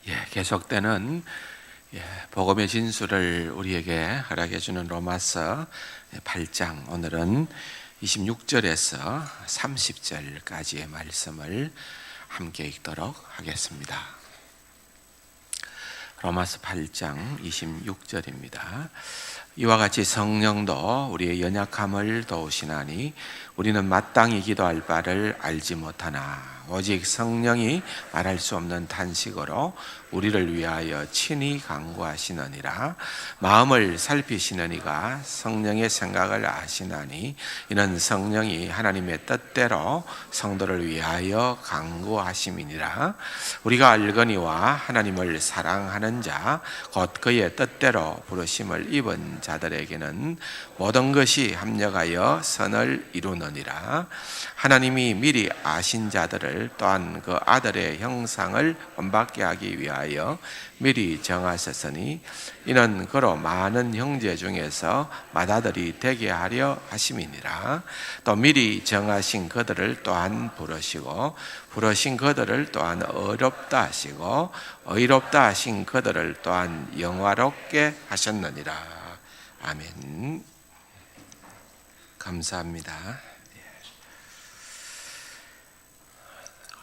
계속되는 복음의 진수를 우리에게 허락해 주는 로마서 8장, 오늘은 26절에서 30절까지의 말씀을 함께 읽도록 하겠습니다. 로마서 8장 26절입니다. 이와 같이 성령도 우리의 연약함을 도우시나니 우리는 마땅히 기도할 바를 알지 못하나 오직 성령이 말할 수 없는 탄식으로 우리를 위하여 친히 간구하시느니라. 마음을 살피시는 이가 성령의 생각을 아시나니 이는 성령이 하나님의 뜻대로 성도를 위하여 간구하심이니라. 우리가 알거니와 하나님을 사랑하는 자 곧 그의 뜻대로 부르심을 입은 자들에게는 모든 것이 합력하여 선을 이루느니라. 하나님이 미리 아신 자들을 또한 그 아들의 형상을 본받게 하기 위하여 미리 정하셨으니 이는 그로 많은 형제 중에서 맏아들이 되게 하려 하심이니라. 또 미리 정하신 그들을 또한 부르시고 부르신 그들을 또한 어렵다 하시고 의롭다 하신 그들을 또한 영화롭게 하셨느니라. 아멘. 감사합니다.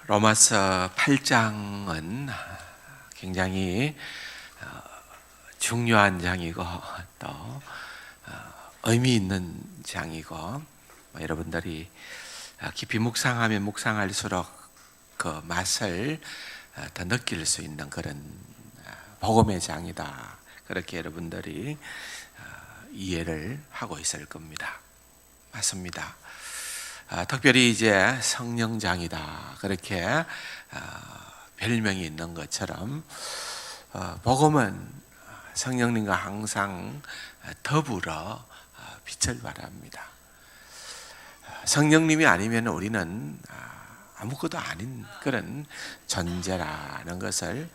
로마서 8장은 굉장히 중요한 장이고 또 의미 있는 장이고, 여러분들이 깊이 묵상하면 묵상할수록 그 맛을 더 느낄 수 있는 그런 복음의 장이다, 그렇게 여러분들이 이해를 하고 있을 겁니다. 맞습니다. 특별히 이제 성령장이다, 그렇게 별명이 있는 것처럼 복음은 성령님과 항상 더불어 빛을 발합니다. 성령님이 아니면 우리는 아무것도 아닌 그런 존재라는 것을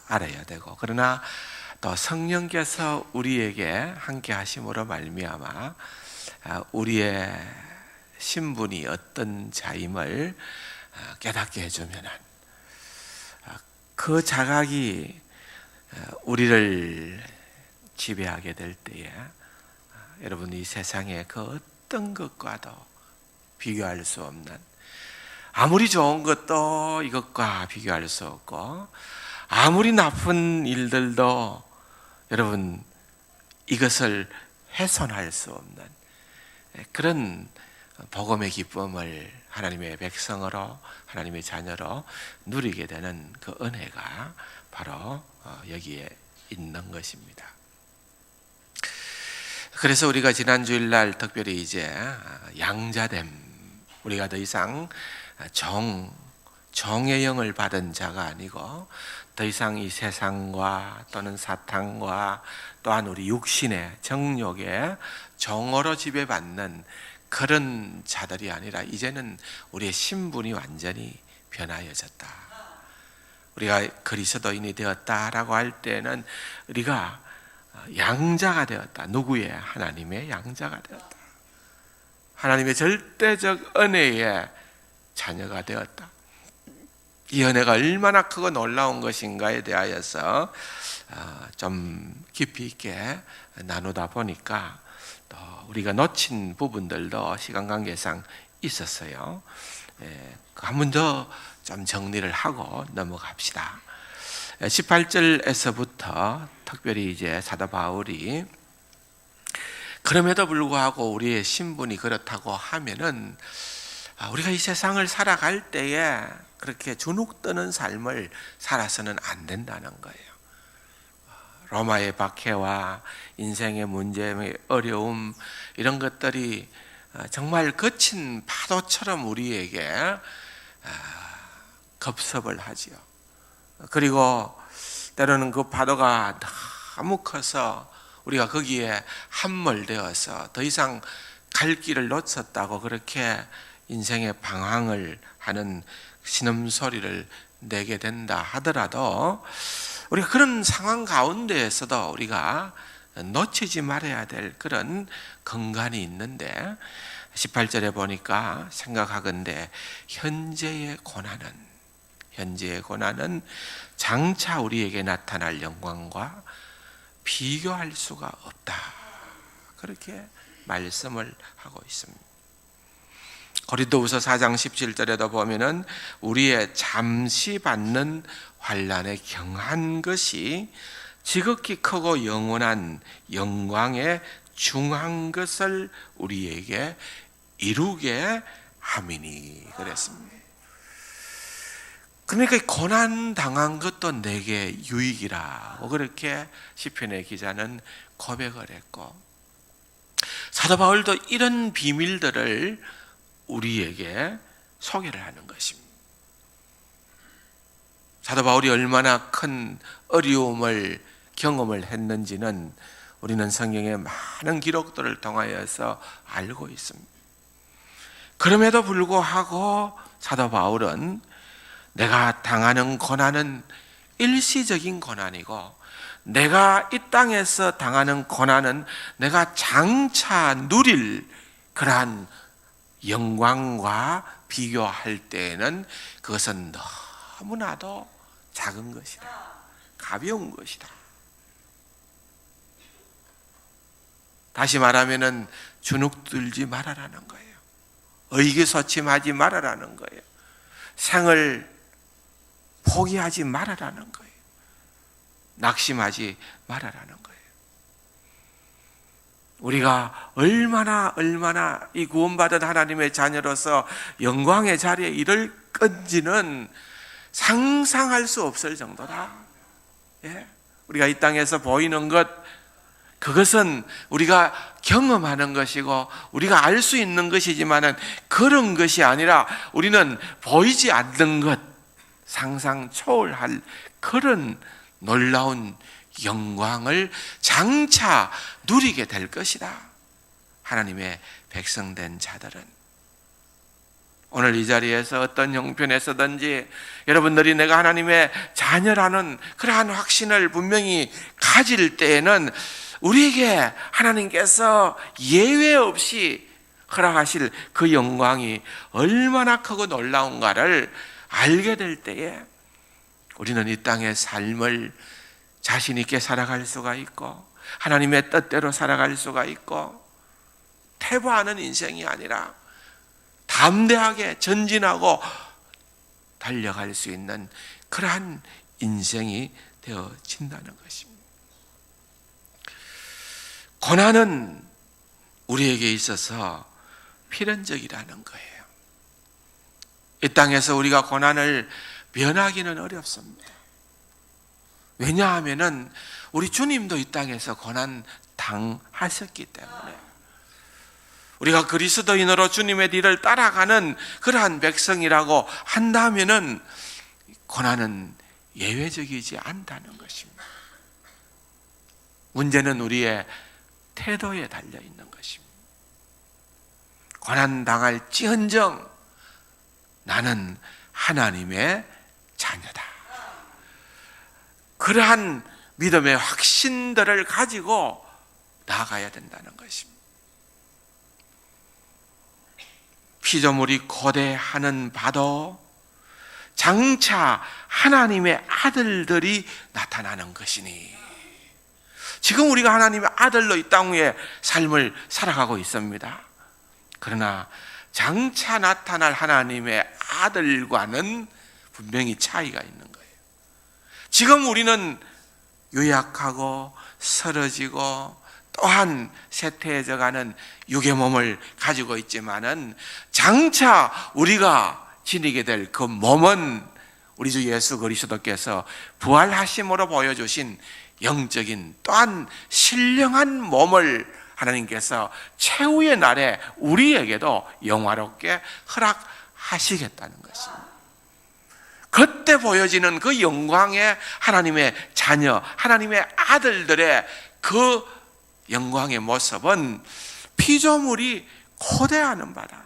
알아야 되고, 그러나 또 성령께서 우리에게 함께 하심으로 말미암아 우리의 신분이 어떤 자임을 깨닫게 해주면 그 자각이 우리를 지배하게 될 때에 여러분, 이 세상의 그 어떤 것과도 비교할 수 없는, 아무리 좋은 것도 이것과 비교할 수 없고 아무리 나쁜 일들도 여러분 이것을 훼손할 수 없는 그런 복음의 기쁨을 하나님의 백성으로, 하나님의 자녀로 누리게 되는 그 은혜가 바로 여기에 있는 것입니다. 그래서 우리가 지난 주일날 특별히 이제 양자됨, 우리가 더 이상 정의 영을 받은 자가 아니고 더 이상 이 세상과 또는 사탄과 또한 우리 육신의 정욕의 정어로 지배받는 그런 자들이 아니라 이제는 우리의 신분이 완전히 변화해졌다. 우리가 그리스도인이 되었다라고 할 때는 우리가 양자가 되었다. 누구의? 하나님의 양자가 되었다. 하나님의 절대적 은혜의 자녀가 되었다. 이 은혜가 얼마나 크고 놀라운 것인가에 대하여서 좀 깊이 있게 나누다 보니까 또 우리가 놓친 부분들도 시간 관계상 있었어요. 한 번 더 좀 정리를 하고 넘어갑시다. 18절에서부터 특별히 이제 사도 바울이 그럼에도 불구하고 우리의 신분이 그렇다고 하면은 우리가 이 세상을 살아갈 때에 그렇게 주눅드는 삶을 살아서는 안 된다는 거예요. 로마의 박해와 인생의 문제의 어려움, 이런 것들이 정말 거친 파도처럼 우리에게 급습을 하지요. 그리고 때로는 그 파도가 너무 커서 우리가 거기에 함몰되어서 더 이상 갈 길을 놓쳤다고 그렇게 인생의 방황을 하는 신음소리를 내게 된다 하더라도, 우리가 그런 상황 가운데에서도 우리가 놓치지 말아야 될 그런 근간이 있는데, 18절에 보니까 생각하건대 현재의 고난은 현재의 고난은 장차 우리에게 나타날 영광과 비교할 수가 없다. 그렇게 말씀을 하고 있습니다. 고린도후서 4장 17절에도 보면은 우리의 잠시 받는 환난에 경한 것이 지극히 크고 영원한 영광에 중한 것을 우리에게 이루게 함이니 그랬습니다. 그러니까 고난 당한 것도 내게 유익이라고 그렇게 시편의 기자는 고백을 했고, 사도 바울도 이런 비밀들을 우리에게 소개를 하는 것입니다. 사도 바울이 얼마나 큰 어려움을 경험을 했는지는 우리는 성경의 많은 기록들을 통하여서 알고 있습니다. 그럼에도 불구하고 사도 바울은 내가 당하는 고난은 일시적인 고난이고 내가 이 땅에서 당하는 고난은 내가 장차 누릴 그러한 영광과 비교할 때에는 그것은 너무나도 작은 것이다. 가벼운 것이다. 다시 말하면은 주눅 들지 말아라는 거예요. 의기소침하지 말아라는 거예요. 생을 포기하지 말아라는 거예요. 낙심하지 말아라는 거예요. 우리가 얼마나 이 구원받은 하나님의 자녀로서 영광의 자리에 이를 건지는 상상할 수 없을 정도다. 예? 우리가 이 땅에서 보이는 것, 그것은 우리가 경험하는 것이고 우리가 알 수 있는 것이지만은 그런 것이 아니라 우리는 보이지 않는 것, 상상 초월할 그런 놀라운 영광을 장차 누리게 될 것이다. 하나님의 백성된 자들은 오늘 이 자리에서 어떤 형편에서든지 여러분들이 내가 하나님의 자녀라는 그러한 확신을 분명히 가질 때에는 우리에게 하나님께서 예외 없이 허락하실 그 영광이 얼마나 크고 놀라운가를 알게 될 때에 우리는 이 땅의 삶을 자신 있게 살아갈 수가 있고 하나님의 뜻대로 살아갈 수가 있고 퇴보하는 인생이 아니라 담대하게 전진하고 달려갈 수 있는 그러한 인생이 되어진다는 것입니다. 고난은 우리에게 있어서 필연적이라는 거예요. 이 땅에서 우리가 고난을 면하기는 어렵습니다. 왜냐하면은 우리 주님도 이 땅에서 고난 당하셨기 때문에 우리가 그리스도인으로 주님의 뒤를 따라가는 그러한 백성이라고 한다면은 고난은 예외적이지 않다는 것입니다. 문제는 우리의 태도에 달려 있는 것입니다. 고난 당할지언정 나는 하나님의 자녀다. 그러한 믿음의 확신들을 가지고 나아가야 된다는 것입니다. 피조물이 고대하는 바도 장차 하나님의 아들들이 나타나는 것이니 지금 우리가 하나님의 아들로 이 땅 위에 삶을 살아가고 있습니다. 그러나 장차 나타날 하나님의 아들과는 분명히 차이가 있는 거예요. 지금 우리는 유약하고 쓰러지고 또한 쇠퇴해져가는 육의 몸을 가지고 있지만은 장차 우리가 지니게 될 그 몸은 우리 주 예수 그리스도께서 부활하심으로 보여주신 영적인 또한 신령한 몸을 하나님께서 최후의 날에 우리에게도 영화롭게 허락하시겠다는 것입니다. 그때 보여지는 그 영광의 하나님의 자녀, 하나님의 아들들의 그 영광의 모습은 피조물이 고대하는 바다.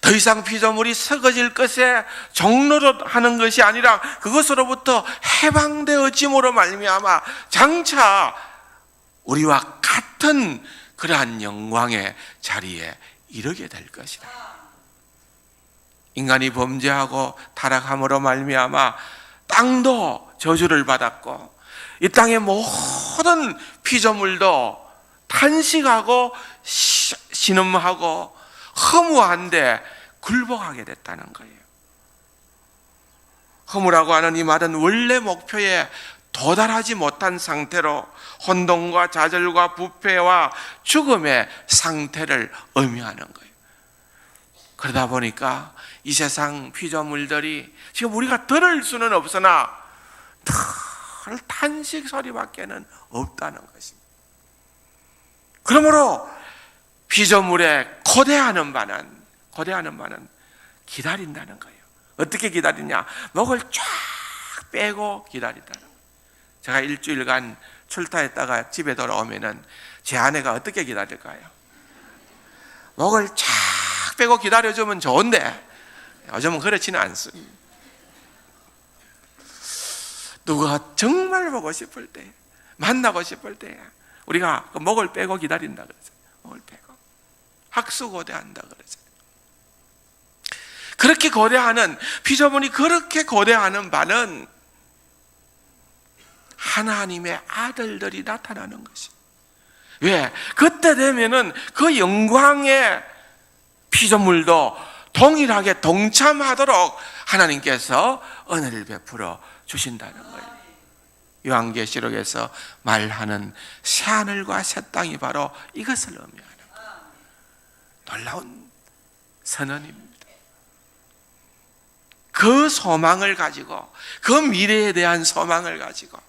더 이상 피조물이 썩어질 것에 종로로 하는 것이 아니라 그것으로부터 해방되어짐으로 말미암아 장차 우리와 같은 그러한 영광의 자리에 이르게 될 것이다. 인간이 범죄하고 타락함으로 말미암아 땅도 저주를 받았고 이 땅의 모든 피조물도 탄식하고 신음하고 허무한데 굴복하게 됐다는 거예요. 허무라고 하는 이 말은 원래 목표에 도달하지 못한 상태로 혼돈과 좌절과 부패와 죽음의 상태를 의미하는 거예요. 그러다 보니까 이 세상 피조물들이 지금 우리가 들을 수는 없으나 늘 탄식 소리밖에는 없다는 것입니다. 그러므로 피조물의 고대하는 바는 기다린다는 거예요. 어떻게 기다리냐? 목을 쫙 빼고 기다린다는 거예요. 제가 일주일간 출타했다가 집에 돌아오면은 제 아내가 어떻게 기다릴까요? 목을 쫙 빼고 기다려주면 좋은데 요즘은 그렇지는 않습니다. 누가 정말 보고 싶을 때, 만나고 싶을 때 우리가 그 목을 빼고 기다린다 그러죠. 목을 빼고 학수고대한다 그러죠. 그렇게 고대하는 피조물이 그렇게 고대하는 바는 하나님의 아들들이 나타나는 것입니다. 왜? 그때 되면은 그 영광의 피조물도 동일하게 동참하도록 하나님께서 은혜를 베풀어 주신다는 거예요. 요한계시록에서 말하는 새하늘과 새 땅이 바로 이것을 의미하는 거예요. 놀라운 선언입니다. 그 소망을 가지고, 그 미래에 대한 소망을 가지고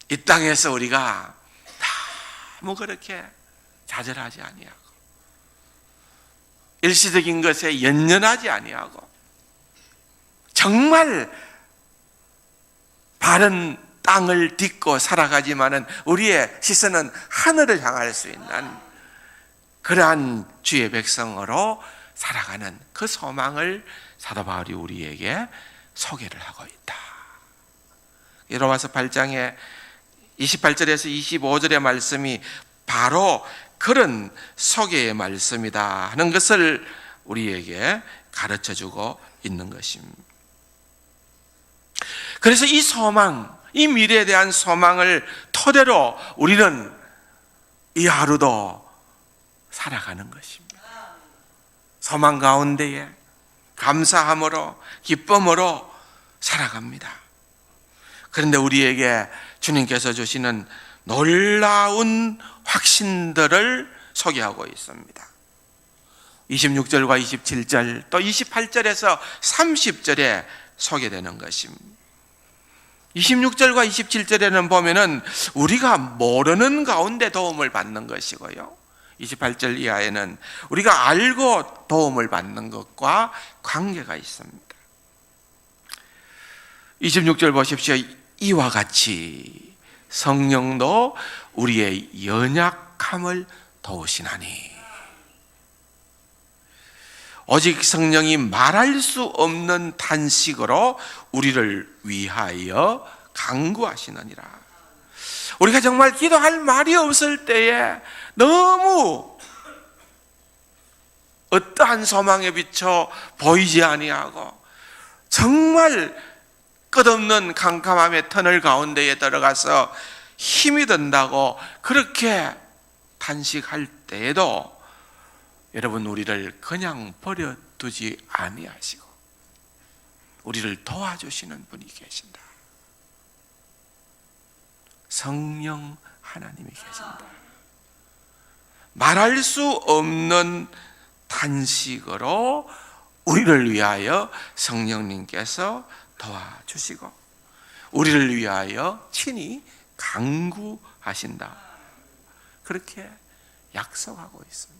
이 땅에서 우리가 너무 그렇게 좌절하지 아니하고 일시적인 것에 연연하지 아니하고 정말 바른 땅을 딛고 살아가지만은 우리의 시선은 하늘을 향할 수 있는 그러한 주의 백성으로 살아가는 그 소망을 사도 바울이 우리에게 소개를 하고 있다. 로마서 8장에 28절에서 25절의 말씀이 바로 그런 소개의 말씀이다 하는 것을 우리에게 가르쳐주고 있는 것입니다. 그래서 이 소망, 이 미래에 대한 소망을 토대로 우리는 이 하루도 살아가는 것입니다. 소망 가운데에 감사함으로 기쁨으로 살아갑니다. 그런데 우리에게 주님께서 주시는 놀라운 확신들을 소개하고 있습니다. 26절과 27절 또 28절에서 30절에 소개되는 것입니다. 26절과 27절에는 보면은 우리가 모르는 가운데 도움을 받는 것이고요, 28절 이하에는 우리가 알고 도움을 받는 것과 관계가 있습니다. 26절 보십시오. 이와 같이 성령도 우리의 연약함을 도우시나니, 오직 성령이 말할 수 없는 탄식으로 우리를 위하여 간구하시느니라. 우리가 정말 기도할 말이 없을 때에 너무 어떠한 소망에 비춰 보이지 아니하고 정말 끝없는 캄캄함의 터널 가운데에 들어가서 힘이 든다고 그렇게 탄식할 때에도 여러분, 우리를 그냥 버려두지 아니하시고 우리를 도와주시는 분이 계신다. 성령 하나님이 계신다. 말할 수 없는 탄식으로 우리를 위하여 성령님께서 도와주시고 우리를 위하여 친히 간구하신다. 그렇게 약속하고 있습니다.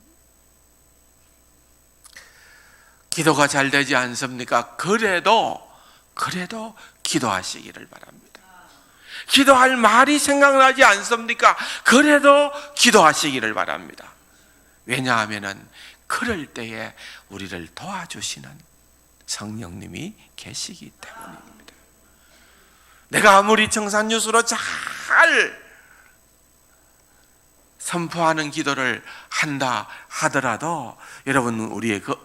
기도가 잘 되지 않습니까? 그래도 기도하시기를 바랍니다. 기도할 말이 생각나지 않습니까? 그래도 기도하시기를 바랍니다. 왜냐하면은 그럴 때에 우리를 도와주시는 성령님이 계시기 때문입니다. 내가 아무리 청산유수로 잘 선포하는 기도를 한다 하더라도 여러분, 우리의 그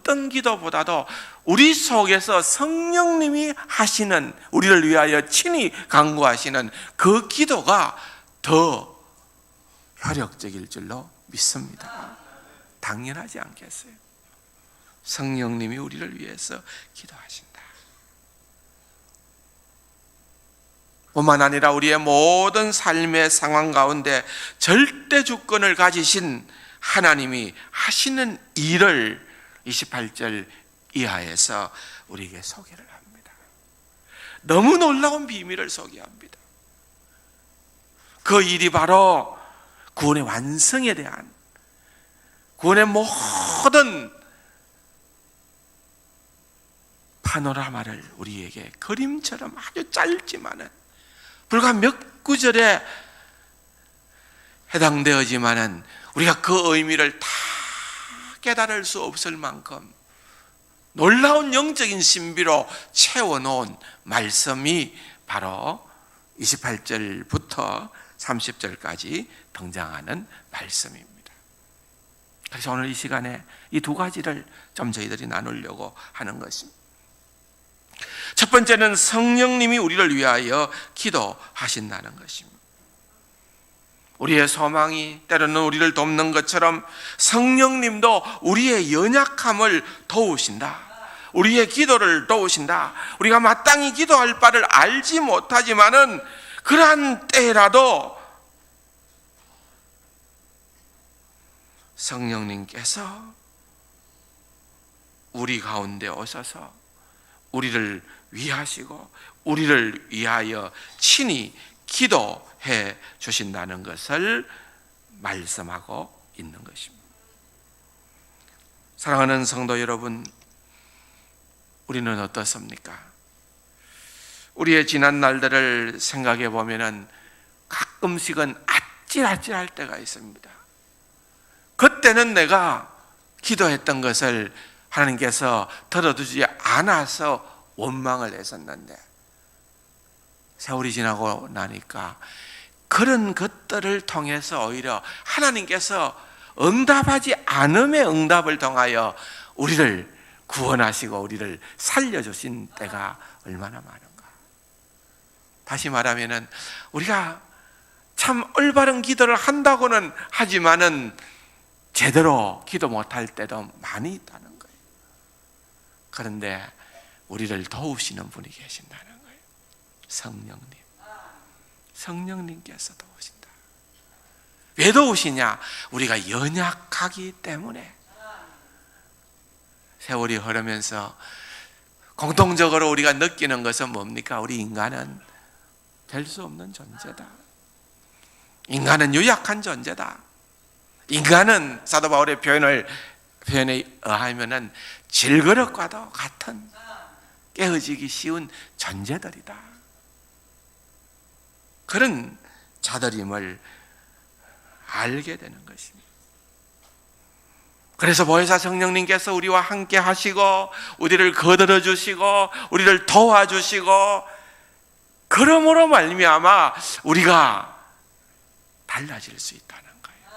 어떤 기도보다도 우리 속에서 성령님이 하시는, 우리를 위하여 친히 간구하시는 그 기도가 더 효력적일 줄로 믿습니다. 당연하지 않겠어요? 성령님이 우리를 위해서 기도하신다. 뿐만 아니라 우리의 모든 삶의 상황 가운데 절대 주권을 가지신 하나님이 하시는 일을 28절 이하에서 우리에게 소개를 합니다. 너무 놀라운 비밀을 소개합니다. 그 일이 바로 구원의 완성에 대한, 구원의 모든 파노라마를 우리에게 그림처럼 아주 짧지만은, 불과 몇 구절에 해당되어지만은 우리가 그 의미를 다 깨달을 수 없을 만큼 놀라운 영적인 신비로 채워놓은 말씀이 바로 28절부터 30절까지 등장하는 말씀입니다. 그래서 오늘 이 시간에 이 두 가지를 좀 저희들이 나누려고 하는 것입니다. 첫 번째는 성령님이 우리를 위하여 기도하신다는 것입니다. 우리의 소망이 때로는 우리를 돕는 것처럼 성령님도 우리의 연약함을 도우신다. 우리의 기도를 도우신다. 우리가 마땅히 기도할 바를 알지 못하지만은 그러한 때라도 성령님께서 우리 가운데 오셔서 우리를 위하시고 우리를 위하여 친히 기도해 주신다는 것을 말씀하고 있는 것입니다. 사랑하는 성도 여러분, 우리는 어떻습니까? 우리의 지난 날들을 생각해 보면은 가끔씩은 아찔아찔할 때가 있습니다. 그때는 내가 기도했던 것을 하나님께서 들어주지 않아서 원망을 했었는데, 세월이 지나고 나니까 그런 것들을 통해서 오히려 하나님께서 응답하지 않음의 응답을 통하여 우리를 구원하시고 우리를 살려주신 때가 얼마나 많은가. 다시 말하면은 우리가 참 올바른 기도를 한다고는 하지만은 제대로 기도 못할 때도 많이 있다는 거예요. 그런데 우리를 도우시는 분이 계신다는 거예요. 성령님. 성령님께서 도우신다. 왜 도우시냐? 우리가 연약하기 때문에. 세월이 흐르면서 공통적으로 우리가 느끼는 것은 뭡니까? 우리 인간은 될 수 없는 존재다. 인간은 유약한 존재다. 인간은 사도 바울의 표현에 의하면은 질그릇과도 같은 깨어지기 쉬운 존재들이다. 그런 자들임을 알게 되는 것입니다. 그래서 보혜사 성령님께서 우리와 함께 하시고 우리를 거들어 주시고 우리를 도와주시고, 그러므로 말미암아 우리가 달라질 수 있다는 거예요.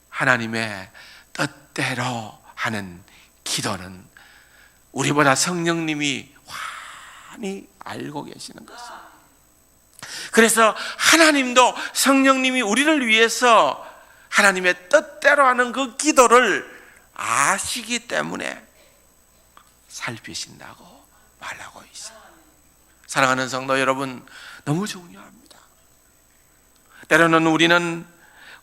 하나님의 뜻대로 하는 기도는 우리보다 성령님이 환히 알고 계시는 것입니다. 그래서 하나님도 성령님이 우리를 위해서 하나님의 뜻대로 하는 그 기도를 아시기 때문에 살피신다고 말하고 있습니다. 사랑하는 성도 여러분, 너무 중요합니다. 때로는 우리는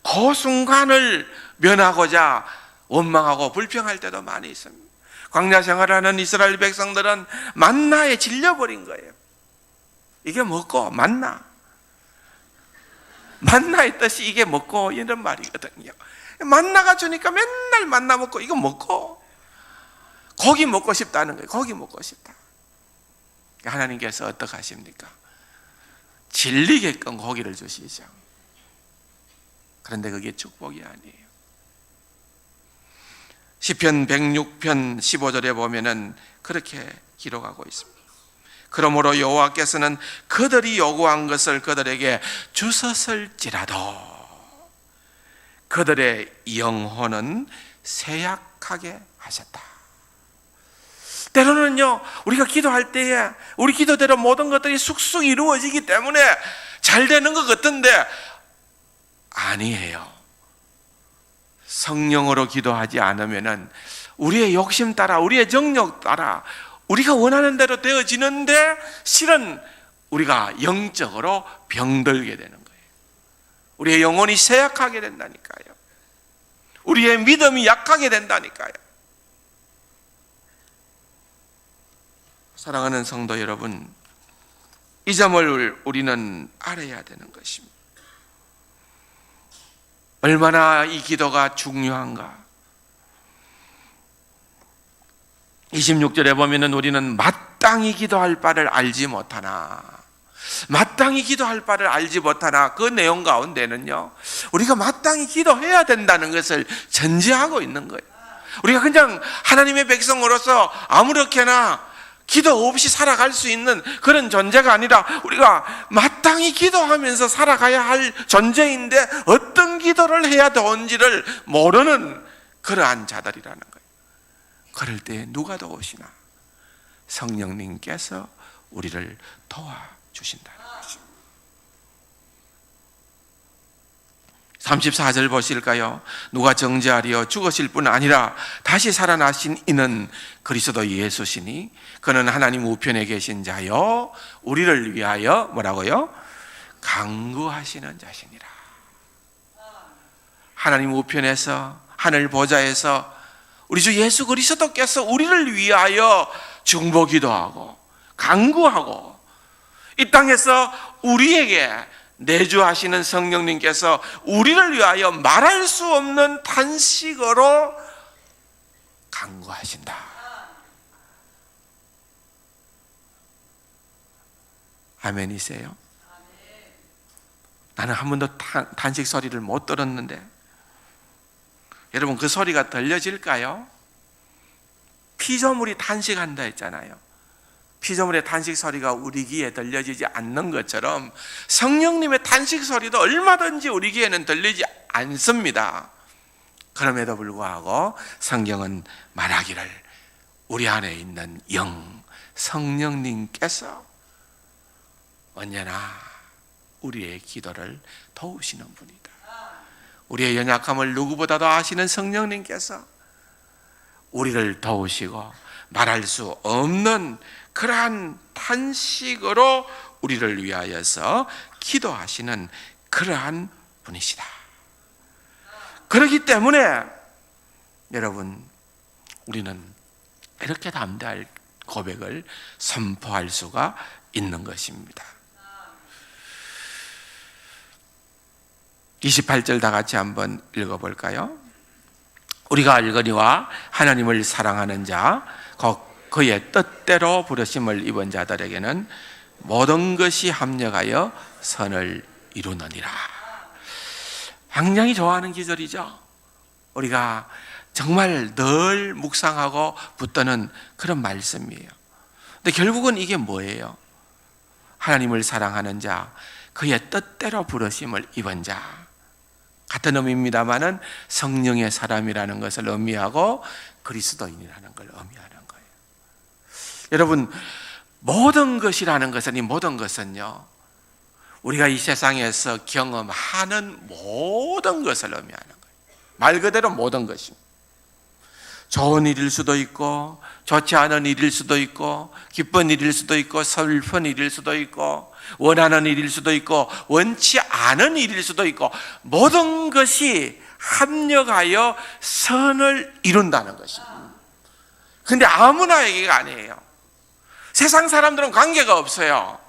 그 순간을 면하고자 원망하고 불평할 때도 많이 있습니다. 광야 생활하는 이스라엘 백성들은 만나에 질려버린 거예요. 이게 뭐고? 만나의 뜻이 이게 뭐고? 이런 말이거든요. 만나가 주니까 맨날 만나 먹고, 이거 뭐고? 고기 먹고 싶다는 거예요. 고기 먹고 싶다. 하나님께서 어떻게 하십니까? 질리게끔 고기를 주시죠. 그런데 그게 축복이 아니에요. 시편 106편 15절에 보면은 그렇게 기록하고 있습니다. 그러므로 여호와께서는 그들이 요구한 것을 그들에게 주셨을지라도 그들의 영혼은 세약하게 하셨다. 때로는요, 우리가 기도할 때에 우리 기도대로 모든 것들이 쑥쑥 이루어지기 때문에 잘 되는 것 같은데 아니에요. 성령으로 기도하지 않으면은 우리의 욕심 따라, 우리의 정욕 따라 우리가 원하는 대로 되어지는데 실은 우리가 영적으로 병들게 되는 거예요. 우리의 영혼이 쇠약하게 된다니까요. 우리의 믿음이 약하게 된다니까요. 사랑하는 성도 여러분, 이 점을 우리는 알아야 되는 것입니다. 얼마나 이 기도가 중요한가. 26절에 보면은 우리는 마땅히 기도할 바를 알지 못하나, 마땅히 기도할 바를 알지 못하나, 그 내용 가운데는요, 우리가 마땅히 기도해야 된다는 것을 전제하고 있는 거예요. 우리가 그냥 하나님의 백성으로서 아무렇게나 기도 없이 살아갈 수 있는 그런 존재가 아니라 우리가 마땅히 기도하면서 살아가야 할 존재인데 어떤 기도를 해야 좋은지를 모르는 그러한 자들이라는 거예요. 그럴 때 누가 도우시나? 성령님께서 우리를 도와주신다는 것입니다. 34절 보실까요? 누가 정죄하리요? 죽으실 뿐 아니라 다시 살아나신 이는 그리스도 예수시니 그는 하나님 우편에 계신 자요 우리를 위하여 뭐라고요? 간구하시는 자시니라. 하나님 우편에서, 하늘 보좌에서 우리 주 예수 그리스도께서 우리를 위하여 중보기도 하고 간구하고 이 땅에서 우리에게 내주하시는 성령님께서 우리를 위하여 말할 수 없는 탄식으로 간구하신다. 아멘이세요? 나는 한 번도 탄식 소리를 못 들었는데 여러분, 그 소리가 들려질까요? 피조물이 탄식한다 했잖아요. 피조물의 탄식 소리가 우리 귀에 들려지지 않는 것처럼 성령님의 탄식 소리도 얼마든지 우리 귀에는 들리지 않습니다. 그럼에도 불구하고 성경은 말하기를 우리 안에 있는 영, 성령님께서 언제나 우리의 기도를 도우시는 분이다. 우리의 연약함을 누구보다도 아시는 성령님께서 우리를 도우시고 말할 수 없는 그러한 탄식으로 우리를 위하여서 기도하시는 그러한 분이시다. 그렇기 때문에 여러분, 우리는 이렇게 담대할 고백을 선포할 수가 있는 것입니다. 28절 다 같이 한번 읽어볼까요? 우리가 알거니와 하나님을 사랑하는 자, 그의 뜻대로 부르심을 입은 자들에게는 모든 것이 합력하여 선을 이루느니라. 굉장히 좋아하는 기절이죠. 우리가 정말 늘 묵상하고 붙드는 그런 말씀이에요. 근데 결국은 이게 뭐예요? 하나님을 사랑하는 자, 그의 뜻대로 부르심을 입은 자, 같은 의미입니다마는 성령의 사람이라는 것을 의미하고 그리스도인이라는 걸 의미하는 거예요. 여러분, 모든 것이라는 것은, 이 모든 것은요, 우리가 이 세상에서 경험하는 모든 것을 의미하는 거예요. 말 그대로 모든 것입니다. 좋은 일일 수도 있고 좋지 않은 일일 수도 있고 기쁜 일일 수도 있고 슬픈 일일 수도 있고 원하는 일일 수도 있고 원치 않은 일일 수도 있고 모든 것이 합력하여 선을 이룬다는 것입니다. 그런데 아무나 얘기가 아니에요. 세상 사람들은 관계가 없어요.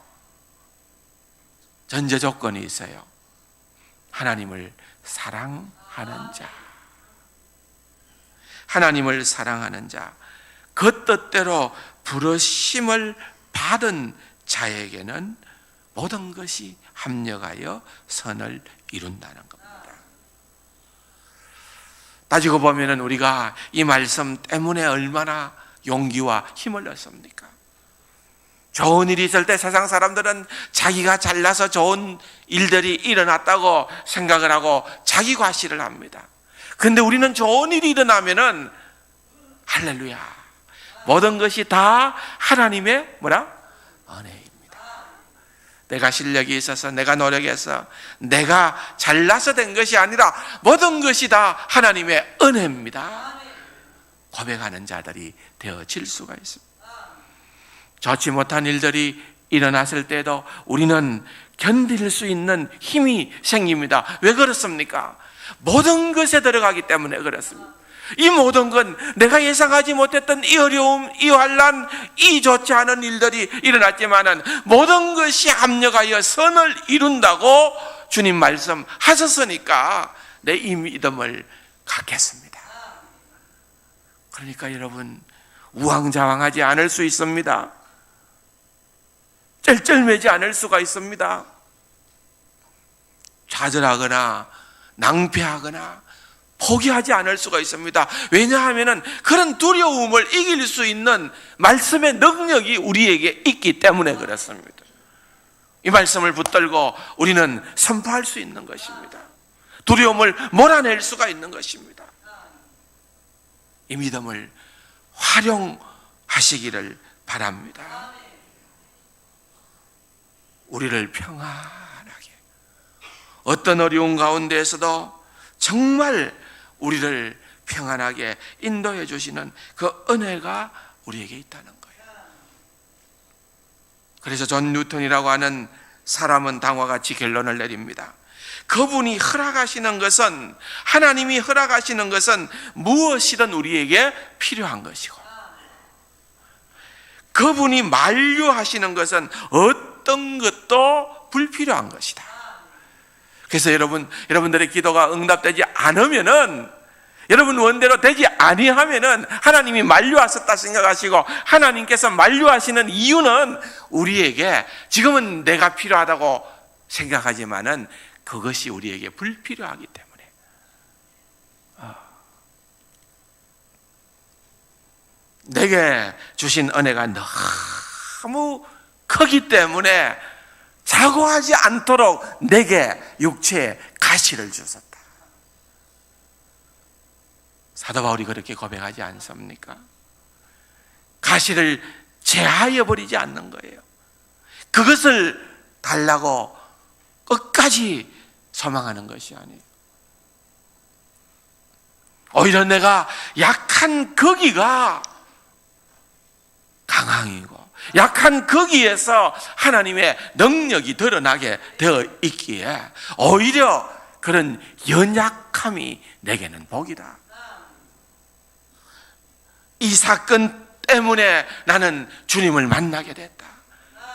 전제 조건이 있어요. 하나님을 사랑하는 자, 하나님을 사랑하는 자, 그 뜻대로 부르심을 받은 자에게는 모든 것이 합력하여 선을 이룬다는 겁니다. 따지고 보면 우리가 이 말씀 때문에 얼마나 용기와 힘을 얻습니까? 좋은 일이 있을 때 세상 사람들은 자기가 잘나서 좋은 일들이 일어났다고 생각을 하고 자기 과시를 합니다. 근데 우리는 좋은 일이 일어나면은 할렐루야, 모든 것이 다 하나님의 은혜입니다. 내가 실력이 있어서, 내가 노력해서, 내가 잘나서 된 것이 아니라 모든 것이 다 하나님의 은혜입니다. 고백하는 자들이 되어질 수가 있습니다. 좋지 못한 일들이 일어났을 때도 우리는 견딜 수 있는 힘이 생깁니다. 왜 그렇습니까? 모든 것에 들어가기 때문에 그렇습니다. 이 모든 건 내가 예상하지 못했던 이 어려움, 이 환난, 이 좋지 않은 일들이 일어났지만은 모든 것이 합력하여 선을 이룬다고 주님 말씀하셨으니까 내 이 믿음을 갖겠습니다. 그러니까 여러분, 우왕좌왕하지 않을 수 있습니다. 쩔쩔매지 않을 수가 있습니다. 좌절하거나 낭패하거나 포기하지 않을 수가 있습니다. 왜냐하면 그런 두려움을 이길 수 있는 말씀의 능력이 우리에게 있기 때문에 그렇습니다. 이 말씀을 붙들고 우리는 선포할 수 있는 것입니다. 두려움을 몰아낼 수가 있는 것입니다. 이 믿음을 활용하시기를 바랍니다. 우리를 평안하게, 어떤 어려운 가운데에서도 정말 우리를 평안하게 인도해 주시는 그 은혜가 우리에게 있다는 거예요. 그래서 존 뉴턴이라고 하는 사람은 다음과 같이 결론을 내립니다. 그분이 허락하시는 것은, 하나님이 허락하시는 것은 무엇이든 우리에게 필요한 것이고, 그분이 만류하시는 것은 어떤 것도 불필요한 것이다. 그래서 여러분들의 기도가 응답되지 않으면은, 여러분 원대로 되지 아니하면은 하나님이 만류하셨다 생각하시고, 하나님께서 만류하시는 이유는 우리에게 지금은 내가 필요하다고 생각하지만은 그것이 우리에게 불필요하기 때문에. 내게 주신 은혜가 너무 크기 때문에 자고하지 않도록 내게 육체에 가시를 주셨다. 사도 바울이 그렇게 고백하지 않습니까? 가시를 제하여 버리지 않는 거예요. 그것을 달라고 끝까지 소망하는 것이 아니에요. 오히려 내가 약한 거기가 강함이고, 약한 거기에서 하나님의 능력이 드러나게 되어 있기에 오히려 그런 연약함이 내게는 복이다. 이 사건 때문에 나는 주님을 만나게 됐다.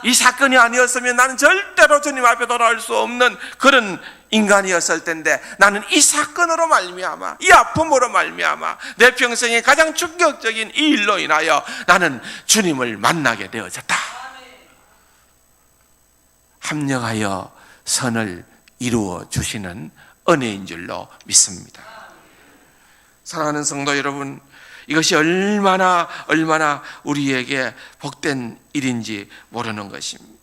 이 사건이 아니었으면 나는 절대로 주님 앞에 돌아올 수 없는 그런 인간이었을 텐데, 나는 이 사건으로 말미암아, 이 아픔으로 말미암아, 내 평생의 가장 충격적인 이 일로 인하여 나는 주님을 만나게 되어졌다. 합력하여 선을 이루어 주시는 은혜인 줄로 믿습니다. 사랑하는 성도 여러분, 이것이 얼마나 우리에게 복된 일인지 모르는 것입니다.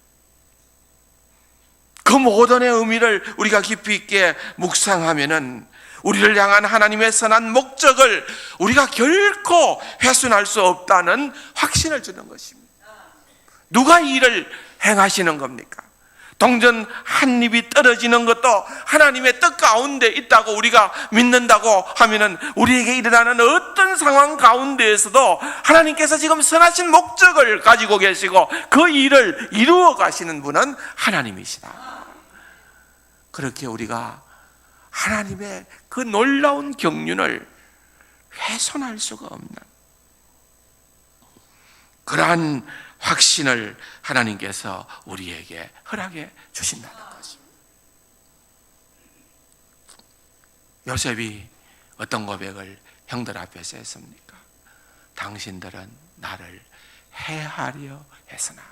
그 모든의 의미를 우리가 깊이 있게 묵상하면은 우리를 향한 하나님의 선한 목적을 우리가 결코 훼손할 수 없다는 확신을 주는 것입니다. 누가 이 일을 행하시는 겁니까? 동전 한 입이 떨어지는 것도 하나님의 뜻 가운데 있다고 우리가 믿는다고 하면은, 우리에게 일어나는 어떤 상황 가운데에서도 하나님께서 지금 선하신 목적을 가지고 계시고 그 일을 이루어 가시는 분은 하나님이시다. 그렇게 우리가 하나님의 그 놀라운 경륜을 훼손할 수가 없는 그러한 확신을 하나님께서 우리에게 허락해 주신다는 것입니다. 요셉이 어떤 고백을 형들 앞에서 했습니까? 당신들은 나를 해하려 했으나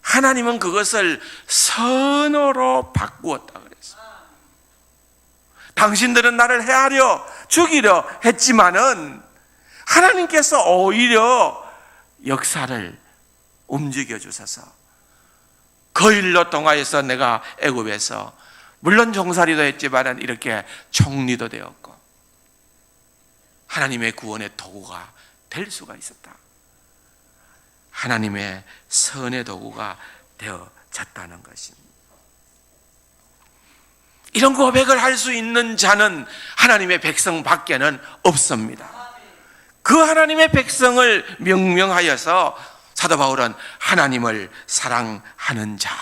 하나님은 그것을 선으로 바꾸었다 그랬어요. 당신들은 나를 해하려, 죽이려 했지만은 하나님께서 오히려 역사를 움직여 주셔서 그 일로 통하여서 내가 애굽에서 물론 종살이도 했지만 이렇게 총리도 되었고 하나님의 구원의 도구가 될 수가 있었다. 하나님의 선의 도구가 되어졌다는 것입니다. 이런 고백을 할 수 있는 자는 하나님의 백성 밖에는 없습니다. 그 하나님의 백성을 명명하여서 사도 바울은 하나님을 사랑하는 자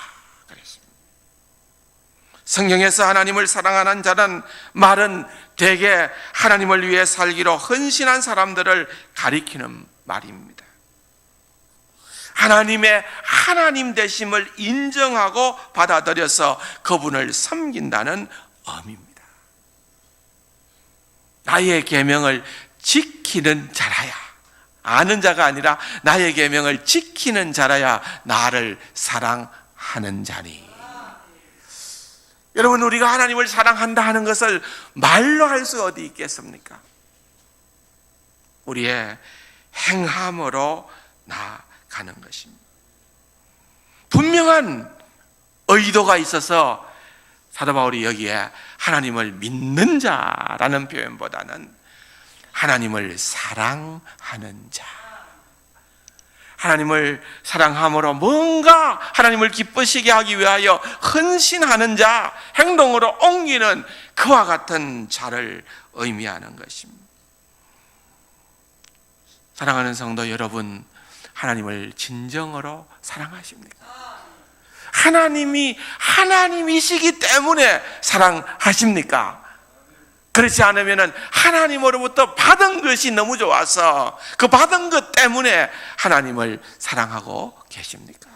그랬습니다. 성경에서 하나님을 사랑하는 자는 말은 대개 하나님을 위해 살기로 헌신한 사람들을 가리키는 말입니다. 하나님의 하나님 되심을 인정하고 받아들여서 그분을 섬긴다는 의미입니다. 나의 계명을 지키는 자라야, 아는 자가 아니라 나의 계명을 지키는 자라야 나를 사랑하는 자니. 여러분, 우리가 하나님을 사랑한다 하는 것을 말로 할 수 어디 있겠습니까? 우리의 행함으로 나아가는 것입니다. 분명한 의도가 있어서 사도 바울이 여기에 하나님을 믿는 자라는 표현보다는 하나님을 사랑하는 자, 하나님을 사랑함으로 뭔가 하나님을 기쁘시게 하기 위하여 헌신하는 자, 행동으로 옮기는 그와 같은 자를 의미하는 것입니다. 사랑하는 성도 여러분, 하나님을 진정으로 사랑하십니까? 하나님이 하나님이시기 때문에 사랑하십니까? 그렇지 않으면 하나님으로부터 받은 것이 너무 좋아서 그 받은 것 때문에 하나님을 사랑하고 계십니까?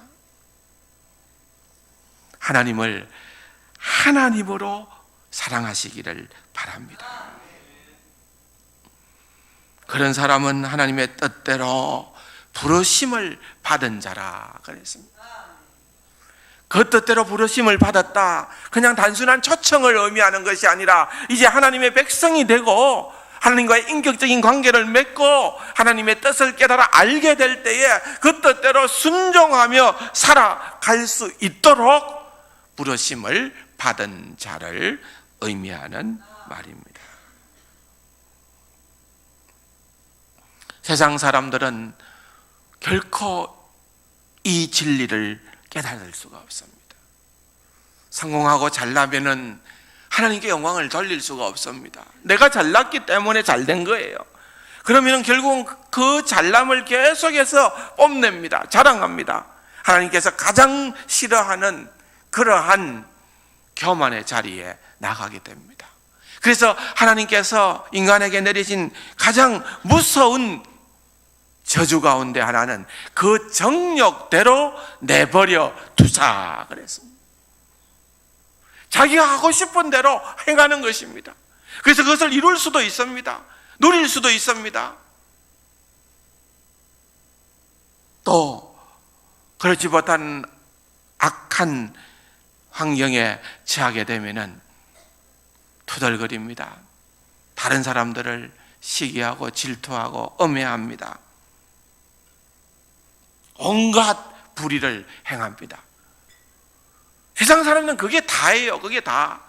하나님을 하나님으로 사랑하시기를 바랍니다. 그런 사람은 하나님의 뜻대로 부르심을 받은 자라 그랬습니다. 그 뜻대로 부르심을 받았다, 그냥 단순한 초청을 의미하는 것이 아니라 이제 하나님의 백성이 되고 하나님과의 인격적인 관계를 맺고 하나님의 뜻을 깨달아 알게 될 때에 그 뜻대로 순종하며 살아갈 수 있도록 부르심을 받은 자를 의미하는 말입니다. 세상 사람들은 결코 이 진리를 깨달을 수가 없습니다. 성공하고 잘나면은 하나님께 영광을 돌릴 수가 없습니다. 내가 잘났기 때문에 잘된 거예요. 그러면 결국은 그 잘남을 계속해서 뽐냅니다. 자랑합니다. 하나님께서 가장 싫어하는 그러한 교만의 자리에 나가게 됩니다. 그래서 하나님께서 인간에게 내리신 가장 무서운 저주 가운데 하나는 그 정욕대로 내버려 두자 그랬습니다. 자기가 하고 싶은 대로 행하는 것입니다. 그래서 그것을 이룰 수도 있습니다. 누릴 수도 있습니다. 또 그렇지 못한 악한 환경에 처하게 되면은 투덜거립니다. 다른 사람들을 시기하고 질투하고 엄해합니다. 온갖 불의를 행합니다. 세상 사람들은 그게 다예요. 그게 다.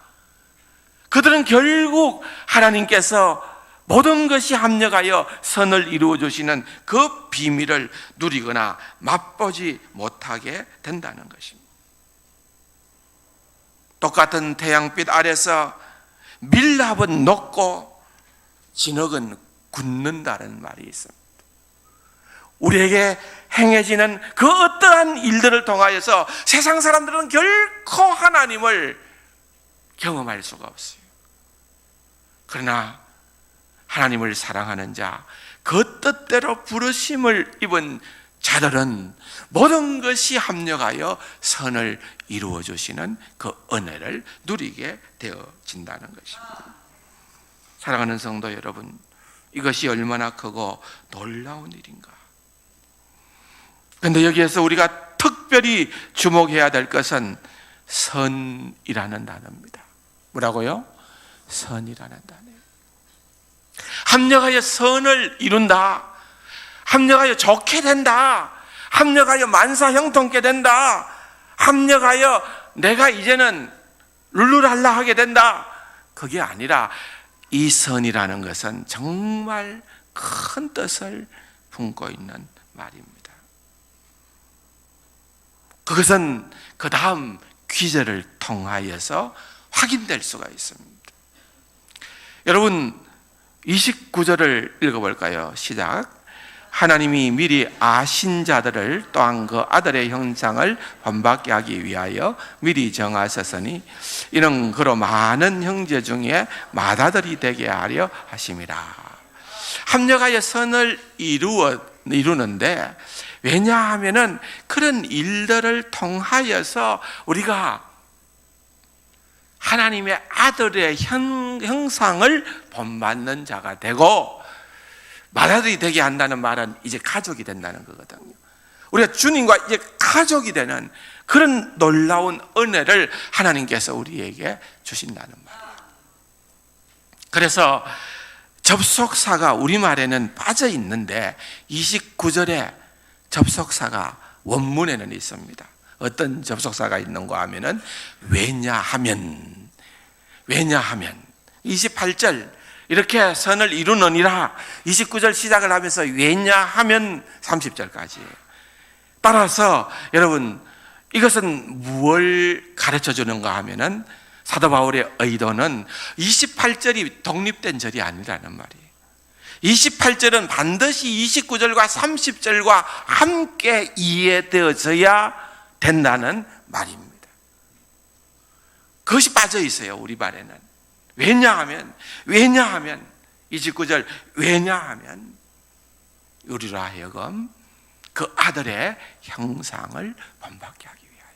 그들은 결국 하나님께서 모든 것이 합력하여 선을 이루어 주시는 그 비밀을 누리거나 맛보지 못하게 된다는 것입니다. 똑같은 태양빛 아래서 밀랍은 녹고 진흙은 굳는다는 말이 있습니다. 우리에게 행해지는 그 어떠한 일들을 통하여서 세상 사람들은 결코 하나님을 경험할 수가 없어요. 그러나 하나님을 사랑하는 자, 그 뜻대로 부르심을 입은 자들은 모든 것이 합력하여 선을 이루어 주시는 그 은혜를 누리게 되어진다는 것입니다. 사랑하는 성도 여러분, 이것이 얼마나 크고 놀라운 일인가. 그런데 여기에서 우리가 특별히 주목해야 될 것은 선이라는 단어입니다. 뭐라고요? 선이라는 단어예요. 합력하여 선을 이룬다, 합력하여 좋게 된다, 합력하여 만사 형통케 된다, 합력하여 내가 이제는 룰루랄라 하게 된다. 그게 아니라 이 선이라는 것은 정말 큰 뜻을 품고 있는 말입니다. 그것은 그 다음 귀절을 통하여서 확인될 수가 있습니다. 여러분 29절을 읽어볼까요? 시작. 하나님이 미리 아신 자들을 또한 그 아들의 형상을 본받게 하기 위하여 미리 정하셨으니 이는 그로 많은 형제 중에 맏아들이 되게 하려 하심이라. 합력하여 선을 이루는데, 왜냐하면은 그런 일들을 통하여서 우리가 하나님의 아들의 형상을 본받는 자가 되고, 맏아들이 되게 한다는 말은 이제 가족이 된다는 거거든요. 우리가 주님과 이제 가족이 되는 그런 놀라운 은혜를 하나님께서 우리에게 주신다는 말이에요. 그래서 접속사가 우리말에는 빠져 있는데 29절에 접속사가 원문에는 있습니다. 어떤 접속사가 있는가 하면은 왜냐하면 28절 이렇게 선을 이루느니라 29절 시작을 하면서 왜냐하면 30절까지예요. 따라서 여러분 이것은 무엇을 가르쳐 주는가 하면은 사도 바울의 의도는 28절이 독립된 절이 아니라는 말이에요. 28절은 반드시 29절과 30절과 함께 이해되어져야 된다는 말입니다. 그것이 빠져 있어요, 우리 말에는. 왜냐하면 29절 왜냐하면 우리로 하여금 그 아들의 형상을 본받게 하기 위하여.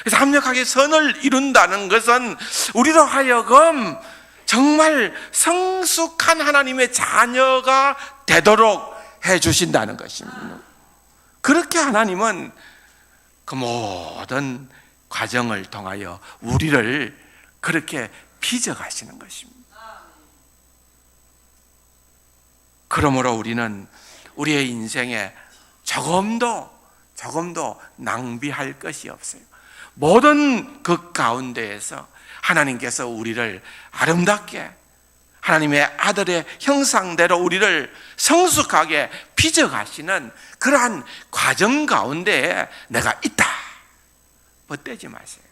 그래서 합력하게 선을 이룬다는 것은 우리로 하여금 정말 성숙한 하나님의 자녀가 되도록 해주신다는 것입니다. 그렇게 하나님은 그 모든 과정을 통하여 우리를 그렇게 빚어가시는 것입니다. 그러므로 우리는 우리의 인생에 조금도 낭비할 것이 없어요. 모든 그 가운데에서 하나님께서 우리를 아름답게 하나님의 아들의 형상대로 우리를 성숙하게 빚어가시는 그러한 과정 가운데에 내가 있다. 벗대지 마세요.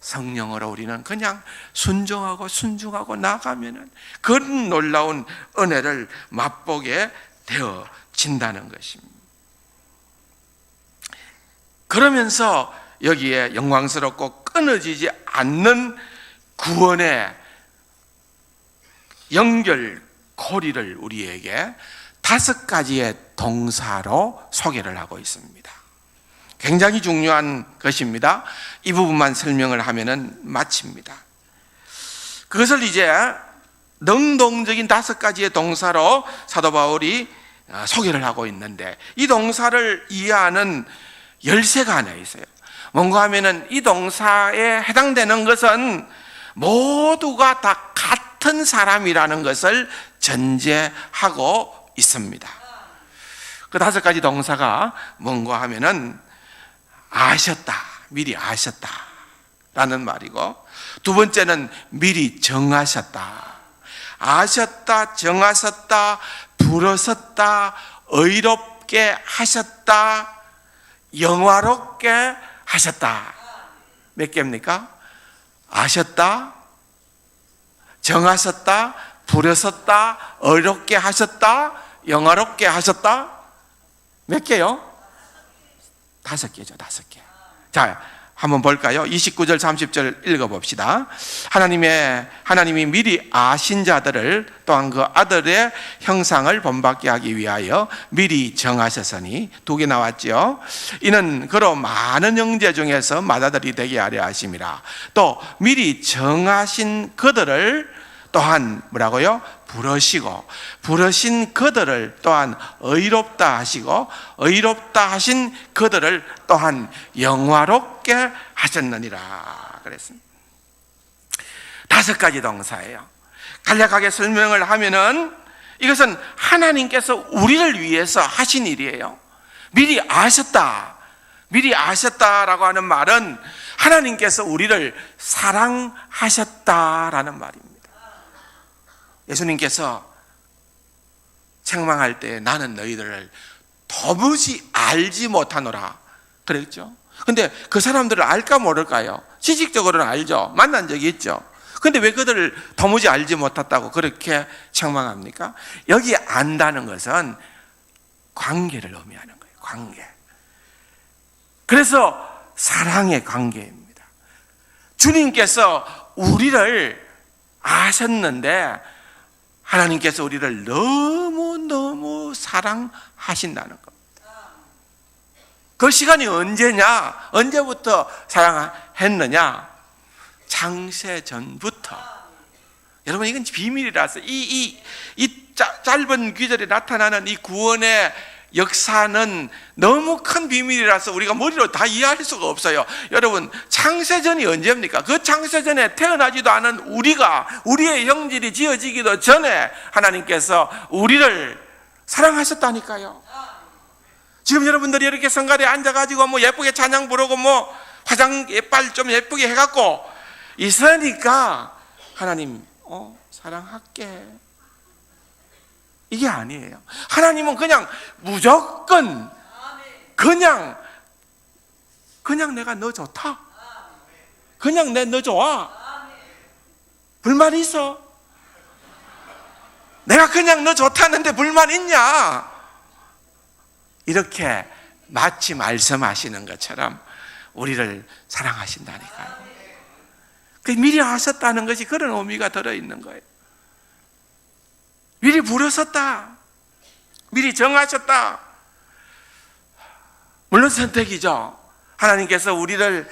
성령으로 우리는 그냥 순종하고 나가면은 그런 놀라운 은혜를 맛보게 되어진다는 것입니다. 그러면서 여기에 영광스럽고 끊어지지 않는 구원의 연결고리를 우리에게 5가지의 동사로 소개를 하고 있습니다. 굉장히 중요한 것입니다. 이 부분만 설명을 하면은 마칩니다. 그것을 이제 능동적인 5가지의 동사로 사도 바울이 소개를 하고 있는데, 이 동사를 이해하는 열쇠가 하나 있어요. 뭔가 하면은 이 동사에 해당되는 것은 모두가 다 같은 사람이라는 것을 전제하고 있습니다. 그 5가지 동사가 뭔가 하면은 아셨다, 미리 아셨다 라는 말이고, 두 번째는 미리 정하셨다. 아셨다, 정하셨다, 부르셨다, 의롭게 하셨다, 영화롭게 하셨다. 몇 개입니까? 아셨다, 정하셨다, 부르셨다, 의롭게 하셨다, 영화롭게 하셨다. 몇 개요? 5개죠, 5개. 자, 한번 볼까요? 29절 30절 읽어봅시다. 하나님이 미리 아신 자들을 또한 그 아들의 형상을 본받게 하기 위하여 미리 정하셨으니, 2개 나왔죠. 이는 그로 많은 형제 중에서 맏아들이 되게 하려 하심이라. 또 미리 정하신 그들을 또한 뭐라고요? 부르신 그들을 또한 의롭다 하시고, 의롭다 하신 그들을 또한 영화롭게 하셨느니라 그랬습니다. 5가지 동사예요. 간략하게 설명을 하면은 이것은 하나님께서 우리를 위해서 하신 일이에요. 미리 아셨다. 미리 아셨다라고 하는 말은 하나님께서 우리를 사랑하셨다라는 말입니다. 예수님께서 책망할 때 나는 너희들을 도무지 알지 못하노라 그랬죠. 근데 그 사람들을 알까 모를까요? 지식적으로는 알죠. 만난 적이 있죠. 근데 왜 그들을 도무지 알지 못했다고 그렇게 책망합니까? 여기 안다는 것은 관계를 의미하는 거예요. 관계. 그래서 사랑의 관계입니다. 주님께서 우리를 아셨는데 하나님께서 우리를 너무너무 사랑하신다는 겁니다. 그 시간이 언제냐? 언제부터 사랑했느냐? 창세 전부터. 여러분, 이건 비밀이라서 이 짧은 귀절에 나타나는 이 구원의 역사는 너무 큰 비밀이라서 우리가 머리로 다 이해할 수가 없어요. 여러분, 창세전이 언제입니까? 그 창세전에 태어나지도 않은 우리의 형질이 지어지기도 전에 하나님께서 우리를 사랑하셨다니까요. 지금 여러분들이 이렇게 성가대에 앉아가지고 뭐 예쁘게 찬양 부르고 뭐 화장 빨 좀 예쁘게 해갖고 있으니까 하나님 사랑할게, 이게 아니에요. 하나님은 그냥 무조건 그냥 내가 너 좋다, 그냥 너 좋아, 불만 있어? 내가 그냥 너 좋다는데 불만 있냐? 이렇게 마치 말씀하시는 것처럼 우리를 사랑하신다니까요. 미리 하셨다는 것이 그런 의미가 들어있는 거예요. 미리 부르셨다, 미리 정하셨다. 물론 선택이죠. 하나님께서 우리를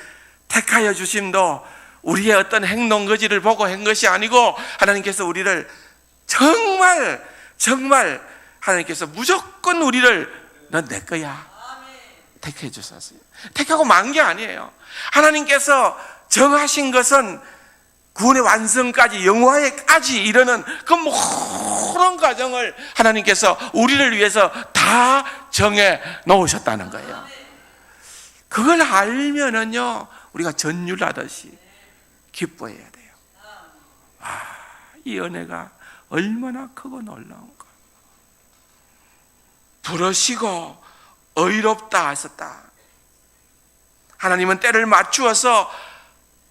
택하여 주심도 우리의 어떤 행동 거지를 보고 한 것이 아니고 하나님께서 우리를 정말 하나님께서 무조건 우리를 넌 내 거야 택해 주셨어요. 택하고 만 게 아니에요. 하나님께서 정하신 것은 구원의 완성까지, 영화에까지 이르는 그 모든 과정을 하나님께서 우리를 위해서 다 정해 놓으셨다는 거예요. 그걸 알면은요, 우리가 전율하듯이 기뻐해야 돼요. 이 은혜가 얼마나 크고 놀라운가. 부르시고 의롭다 하셨다. 하나님은 때를 맞추어서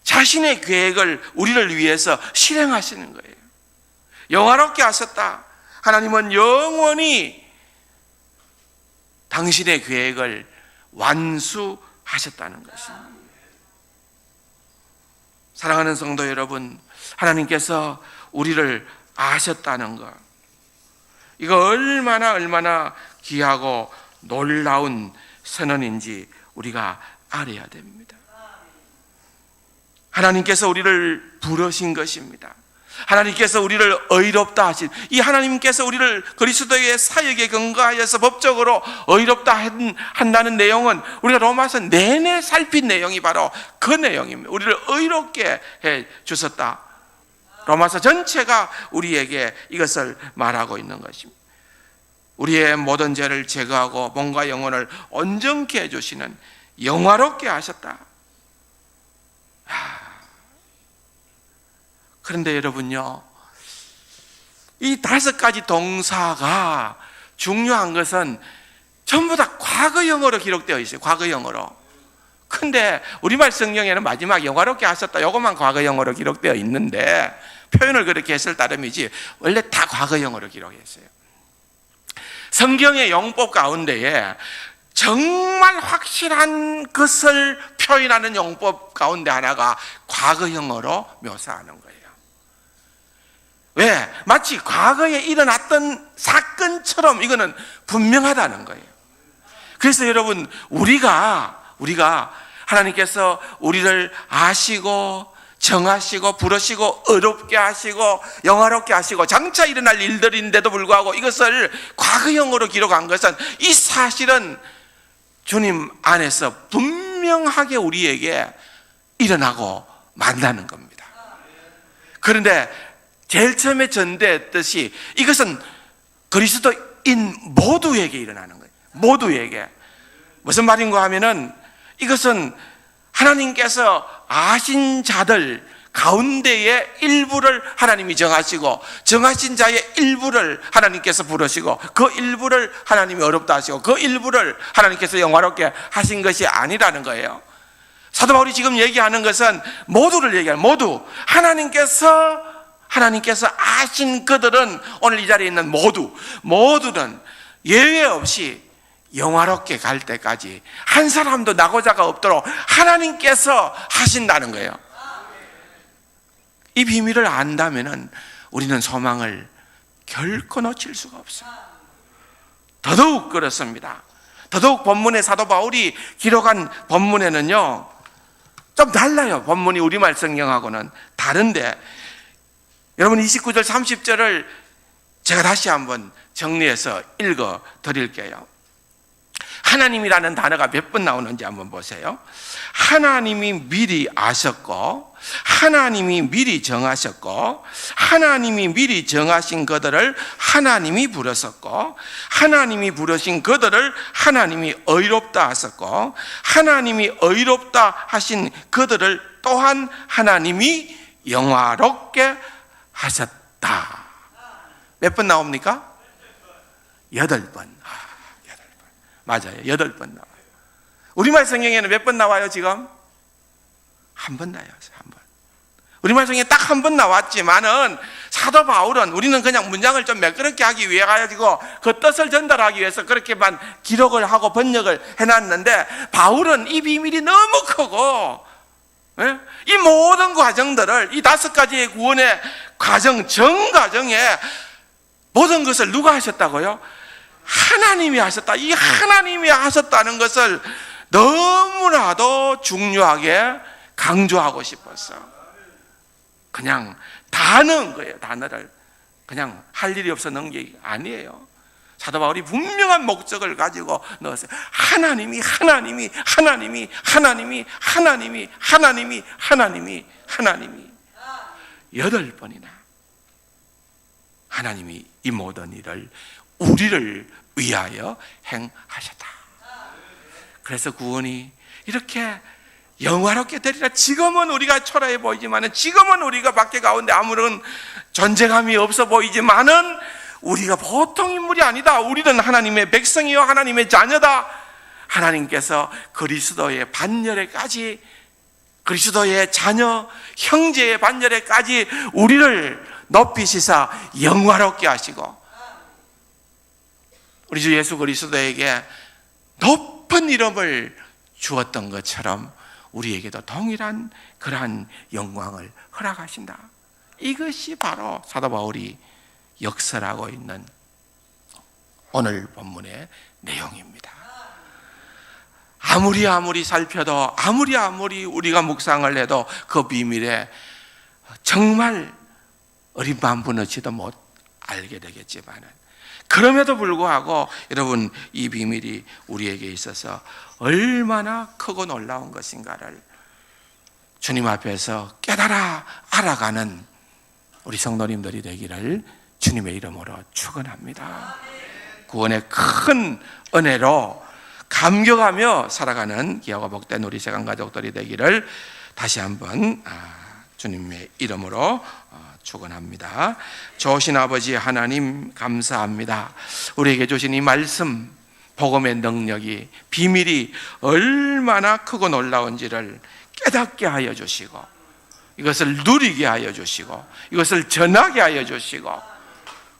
자신의 계획을 우리를 위해서 실행하시는 거예요. 영화롭게 하셨다. 하나님은 영원히 당신의 계획을 완수하셨다는 것입니다. 사랑하는 성도 여러분, 하나님께서 우리를 아셨다는 것, 이거 얼마나 귀하고 놀라운 선언인지 우리가 알아야 됩니다. 하나님께서 우리를 부르신 것입니다. 하나님께서 우리를 의롭다 하신, 이 하나님께서 우리를 그리스도의 사역에 근거하여서 법적으로 의롭다 한다는 내용은 우리가 로마서 내내 살핀 내용이 바로 그 내용입니다. 우리를 의롭게 해 주셨다. 로마서 전체가 우리에게 이것을 말하고 있는 것입니다. 우리의 모든 죄를 제거하고 몸과 영혼을 온전케 해주시는, 영화롭게 하셨다. 그런데 여러분요, 이 5가지 동사가 중요한 것은 전부 다 과거형으로 기록되어 있어요. 과거형으로. 근데 우리말 성경에는 마지막 영화롭게 하셨다, 이것만 과거형으로 기록되어 있는데, 표현을 그렇게 했을 따름이지 원래 다 과거형으로 기록했어요. 성경의 용법 가운데에 정말 확실한 것을 표현하는 용법 가운데 하나가 과거형으로 묘사하는 거예요. 왜? 마치 과거에 일어났던 사건처럼 이거는 분명하다는 거예요. 그래서 여러분, 우리가 하나님께서 우리를 아시고 정하시고 부르시고 의롭게 하시고 영화롭게 하시고 장차 일어날 일들인데도 불구하고 이것을 과거형으로 기록한 것은, 이 사실은 주님 안에서 분명하게 우리에게 일어나고 만나는 겁니다. 그런데 제일 처음에 전대했듯이 이것은 그리스도인 모두에게 일어나는 거예요. 모두에게. 무슨 말인가 하면은 이것은 하나님께서 아신 자들 가운데의 일부를 하나님이 정하시고, 정하신 자의 일부를 하나님께서 부르시고, 그 일부를 하나님이 어렵다 하시고, 그 일부를 하나님께서 영화롭게 하신 것이 아니라는 거예요. 사도 바울이 지금 얘기하는 것은 모두를 얘기해요. 모두 하나님께서 아신 그들은, 오늘 이 자리에 있는 모두는 예외 없이 영화롭게 갈 때까지 한 사람도 낙오자가 없도록 하나님께서 하신다는 거예요. 이 비밀을 안다면 우리는 소망을 결코 놓칠 수가 없어요. 더더욱 그렇습니다. 더더욱 본문의 사도 바울이 기록한 본문에는요, 좀 달라요. 본문이 우리말 성경하고는 다른데, 여러분 29절 30절을 제가 다시 한번 정리해서 읽어 드릴게요. 하나님이라는 단어가 몇 번 나오는지 한번 보세요. 하나님이 미리 아셨고, 하나님이 미리 정하셨고, 하나님이 미리 정하신 그들을 하나님이 부르셨고, 하나님이 부르신 그들을 하나님이 의롭다 하셨고, 하나님이 의롭다 하신 그들을 또한 하나님이 영화롭게 하셨다. 몇 번 나옵니까? 8번. 맞아요. 8번 나와요. 우리말 성경에는 몇 번 나와요, 지금? 한 번 나와요, 한 번. 우리말 성경에 딱 한 번 나왔지만은, 사도 바울은, 우리는 그냥 문장을 좀 매끄럽게 하기 위해 가지고 그 뜻을 전달하기 위해서 그렇게만 기록을 하고 번역을 해놨는데, 바울은 이 비밀이 너무 크고, 이 모든 과정들을, 이 5가지의 구원의 과정, 전 과정에 모든 것을 누가 하셨다고요? 하나님이 하셨다. 이 하나님이 하셨다는 것을 너무나도 중요하게 강조하고 싶었어요. 그냥 다 넣은 거예요. 단어를 그냥 할 일이 없어 넣은 게 아니에요. 사도 바울이 분명한 목적을 가지고 넣었어요. 하나님이 8번이나 하나님이 이 모든 일을 우리를 위하여 행하셨다. 그래서 구원이 이렇게 영화롭게 되리라. 지금은 우리가 초라해 보이지만은, 지금은 우리가 밖에 가운데 아무런 존재감이 없어 보이지만은, 우리가 보통 인물이 아니다. 우리는 하나님의 백성이요 하나님의 자녀다. 하나님께서 그리스도의 반열에까지, 그리스도의 자녀 형제의 반열에까지 우리를 높이시사 영화롭게 하시고, 우리 주 예수 그리스도에게 높은 이름을 주었던 것처럼 우리에게도 동일한 그러한 영광을 허락하신다. 이것이 바로 사도 바울이 역설하고 있는 오늘 본문의 내용입니다. 아무리 살펴도, 아무리 우리가 묵상을 해도 그 비밀에 정말 어린 마음 부너지도 못 알게 되겠지만은, 그럼에도 불구하고 여러분, 이 비밀이 우리에게 있어서 얼마나 크고 놀라운 것인가를 주님 앞에서 깨달아 알아가는 우리 성도님들이 되기를 주님의 이름으로 축원합니다. 구원의 큰 은혜로 감격하며 살아가는 귀하고 복된 우리 세간 가족들이 되기를 다시 한번 주님의 이름으로 축원합니다. 좋으신 아버지 하나님, 감사합니다. 우리에게 주신 이 말씀, 복음의 능력이, 비밀이 얼마나 크고 놀라운지를 깨닫게 하여 주시고, 이것을 누리게 하여 주시고, 이것을 전하게 하여 주시고,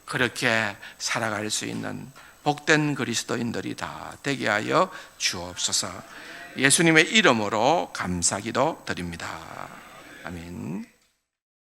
그렇게 살아갈 수 있는 복된 그리스도인들이 다 되게 하여 주옵소서. 예수님의 이름으로 감사기도 드립니다. 아멘.